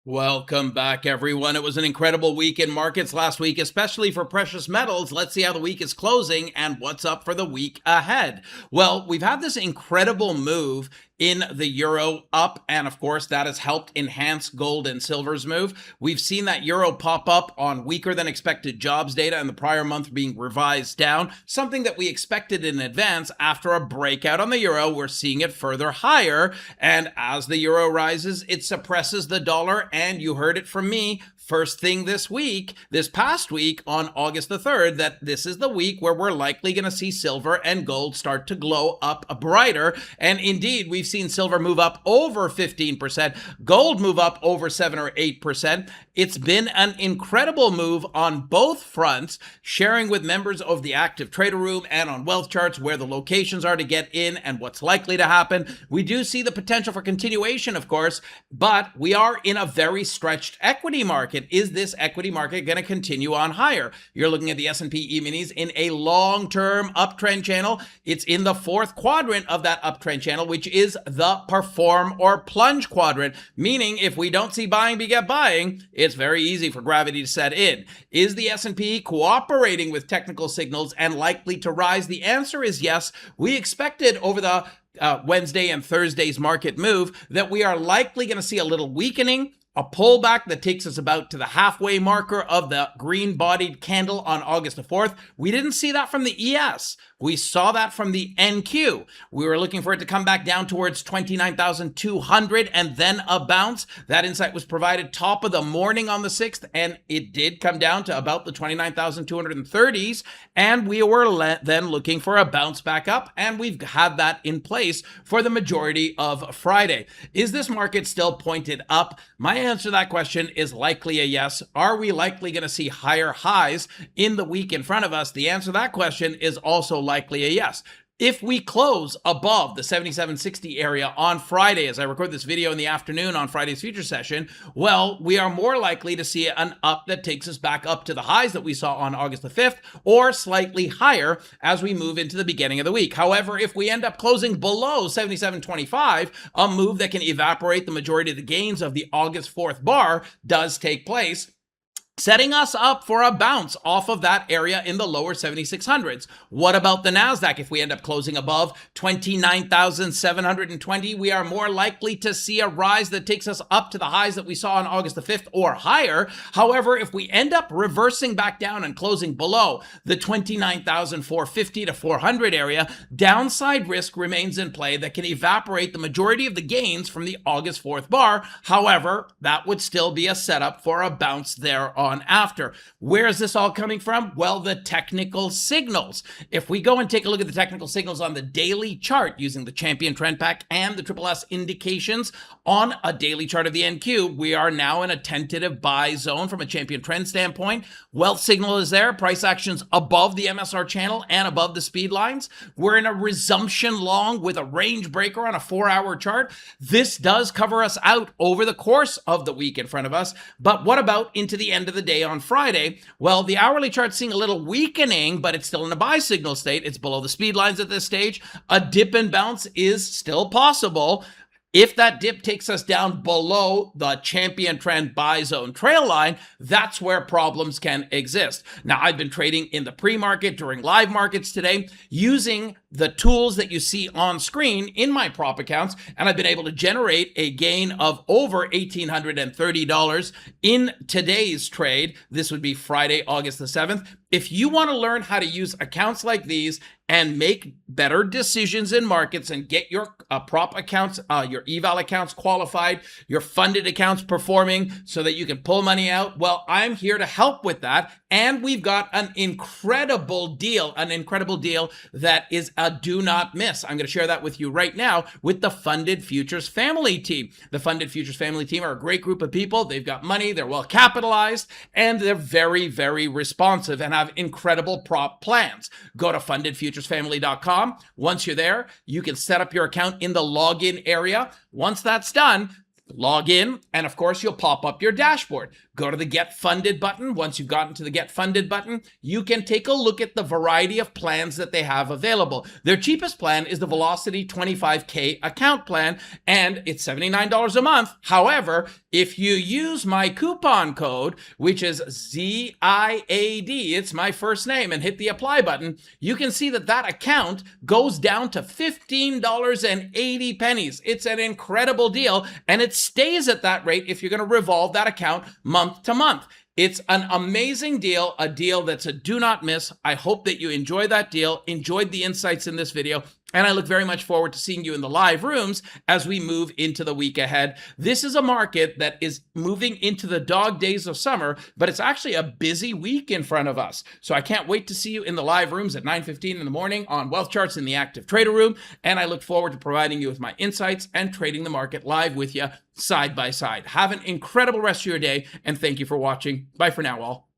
Welcome back, everyone. It was an incredible week in markets last week, especially for precious metals. Let's see how the week is closing and what's up for the week ahead. Well, we've had this incredible move in the euro up, and of course that has helped enhance gold and silver's move. We've seen that euro pop up on weaker than expected jobs data and the prior month being revised down, something that we expected in advance. After a breakout on the euro, we're seeing it further higher, and as the euro rises, it suppresses the dollar. And you heard it from me first thing this past week on August the 3rd, that this is the week where we're likely going to see silver and gold start to glow up brighter. And indeed, we've seen silver move up over 15%, gold move up over 7 or 8%. It's been an incredible move on both fronts, sharing with members of the active trader room and on WealthCharts where the locations are to get in and what's likely to happen. We do see the potential for continuation, of course, but we are in a very stretched equity market. Is this equity market going to continue on higher? You're looking at the S&P E-minis in a long-term uptrend channel. It's in the fourth quadrant of that uptrend channel, which is the perform or plunge quadrant, meaning if we don't see buying beget buying, it's very easy for gravity to set in. Is the S&P cooperating with technical signals and likely to rise? The answer is yes. We expected over the Wednesday and Thursday's market move that we are likely going to see a little weakening, a pullback that takes us about to the halfway marker of the green-bodied candle on August the 4th. We didn't see that from the ES. We saw that from the NQ. We were looking for it to come back down towards 29,200 and then a bounce. That insight was provided top of the morning on the 6th, and it did come down to about the 29,230s, and we were then looking for a bounce back up, and we've had that in place for the majority of Friday. Is this market still pointed up? My answer to that question is likely a yes. Are we likely going to see higher highs in the week in front of us? The answer to that question is also likely a yes. If we close above the 7760 area on Friday, as I record this video in the afternoon on Friday's future session, well, we are more likely to see an up that takes us back up to the highs that we saw on August the 5th, or slightly higher as we move into the beginning of the week. However, if we end up closing below 7725, a move that can evaporate the majority of the gains of the August 4th bar does take place, setting us up for a bounce off of that area in the lower 7600s. What about the NASDAQ? If we end up closing above 29,720, we are more likely to see a rise that takes us up to the highs that we saw on August the 5th or higher. However, if we end up reversing back down and closing below the 29,450 to 400 area, downside risk remains in play that can evaporate the majority of the gains from the August 4th bar. However, that would still be a setup for a bounce there on after. Where is this all coming from? Well, the technical signals. If we go and take a look at the technical signals on the daily chart using the champion trend pack and the triple S indications on a daily chart of the NQ, we are now in a tentative buy zone from a champion trend standpoint. Wealth signal is there. Price actions above the MSR channel and above the speed lines. We're in a resumption long with a range breaker on a 4-hour chart. This does cover us out over the course of the week in front of us. But what about into the end of the day on Friday? Well, the hourly chart's seeing a little weakening, but it's still in a buy signal state. It's below the speed lines at this stage. A dip and bounce is still possible. If that dip takes us down below the champion trend buy zone trail line, that's where problems can exist. Now, I've been trading in the pre-market during live markets today using the tools that you see on screen in my prop accounts, and I've been able to generate a gain of over $1,830 in today's trade. This would be Friday, August the 7th. If you want to learn how to use accounts like these and make better decisions in markets and get your prop accounts, your eval accounts qualified, your funded accounts performing so that you can pull money out, well, I'm here to help with that. And we've got an incredible deal that is a do not miss. I'm going to share that with you right now with the Funded Futures Family Team. The Funded Futures Family Team are a great group of people. They've got money, they're well capitalized, and they're very, very responsive and have incredible prop plans. Go to fundedfuturesfamily.com. Once you're there, you can set up your account in the login area. Once that's done, log in, and of course, you'll pop up your dashboard. go to the Get Funded button. Once you've gotten to the Get Funded button, you can take a look at the variety of plans that they have available. Their cheapest plan is the Velocity 25K account plan, and it's $79 a month. However, if you use my coupon code, which is ZIAD, it's my first name, and hit the apply button, you can see that that account goes down to $15.80. It's an incredible deal, and it stays at that rate if you're going to revolve that account month to month. It's an amazing deal, a deal that's a do not miss. I hope that you enjoy that deal, enjoyed the insights in this video, and I look very much forward to seeing you in the live rooms as we move into the week ahead. This is a market that is moving into the dog days of summer, but it's actually a busy week in front of us. So I can't wait to see you in the live rooms at 9:15 in the morning on WealthCharts in the Active Trader Room, and I look forward to providing you with my insights and trading the market live with you side by side. Have an incredible rest of your day, and thank you for watching. Bye for now, all.